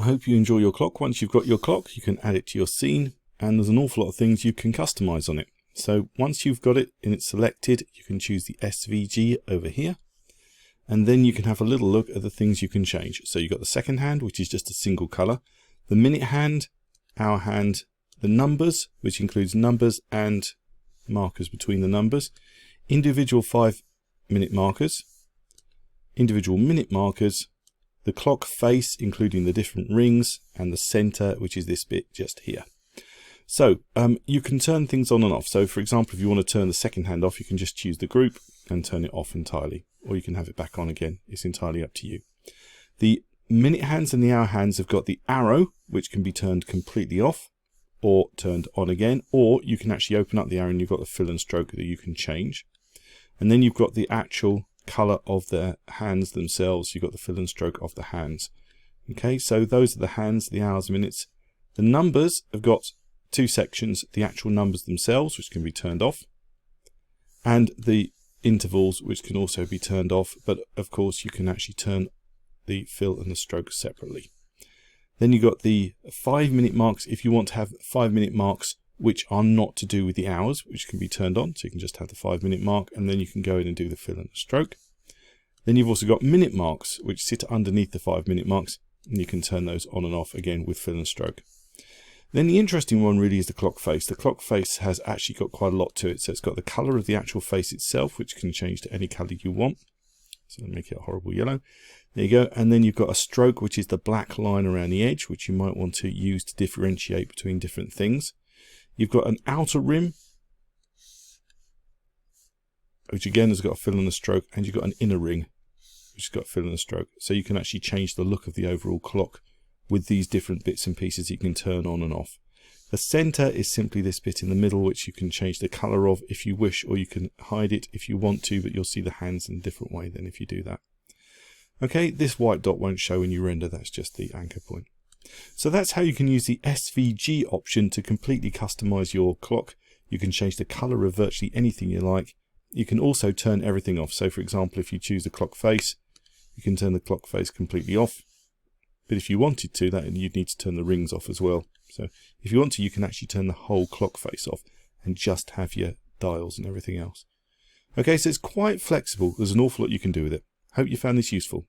I hope you enjoy your clock. Once you've got your clock, you can add it to your scene, and there's an awful lot of things you can customize on it. So once you've got it and it's selected, you can choose the SVG over here, and then you can have a little look at the things you can change. So you've got the second hand, which is just a single color, the minute hand, hour hand, the numbers, which includes numbers and markers between the numbers, individual 5-minute markers, individual minute markers, the clock face, including the different rings, and the center, which is this bit just here. So you can turn things on and off. So for example, if you want to turn the second hand off, you can just choose the group and turn it off entirely, or you can have it back on again. It's entirely up to you. The minute hands and the hour hands have got the arrow, which can be turned completely off or turned on again, or you can actually open up the arrow and you've got the fill and stroke that you can change. And then you've got the actual color of the hands themselves. You've got the fill and stroke of the hands. Okay, so those are the hands, the hours, minutes. The numbers have got two sections, the actual numbers themselves, which can be turned off, and the intervals, which can also be turned off, but of course you can actually turn the fill and the stroke separately. Then you've got the 5-minute marks. If you want to have 5-minute marks which are not to do with the hours, which can be turned on, so you can just have the 5-minute mark, and then you can go in and do the fill and the stroke. Then you've also got minute marks, which sit underneath the 5-minute marks, and you can turn those on and off again with fill and stroke. Then the interesting one really is the clock face. The clock face has actually got quite a lot to it. So it's got the color of the actual face itself, which can change to any color you want. So make it a horrible yellow. There you go. And then you've got a stroke, which is the black line around the edge, which you might want to use to differentiate between different things. You've got an outer rim, which again has got a fill and a stroke, and you've got an inner ring, which has got a fill and a stroke. So you can actually change the look of the overall clock with these different bits and pieces you can turn on and off. The center is simply this bit in the middle, which you can change the color of if you wish, or you can hide it if you want to, but you'll see the hands in a different way then if you do that. Okay, this white dot won't show when you render, that's just the anchor point. So that's how you can use the SVG option to completely customize your clock. You can change the color of virtually anything you like. You can also turn everything off. So for example, if you choose the clock face, you can turn the clock face completely off. But if you wanted to, you'd need to turn the rings off as well. So if you want to, you can actually turn the whole clock face off and just have your dials and everything else. Okay, so it's quite flexible. There's an awful lot you can do with it. Hope you found this useful.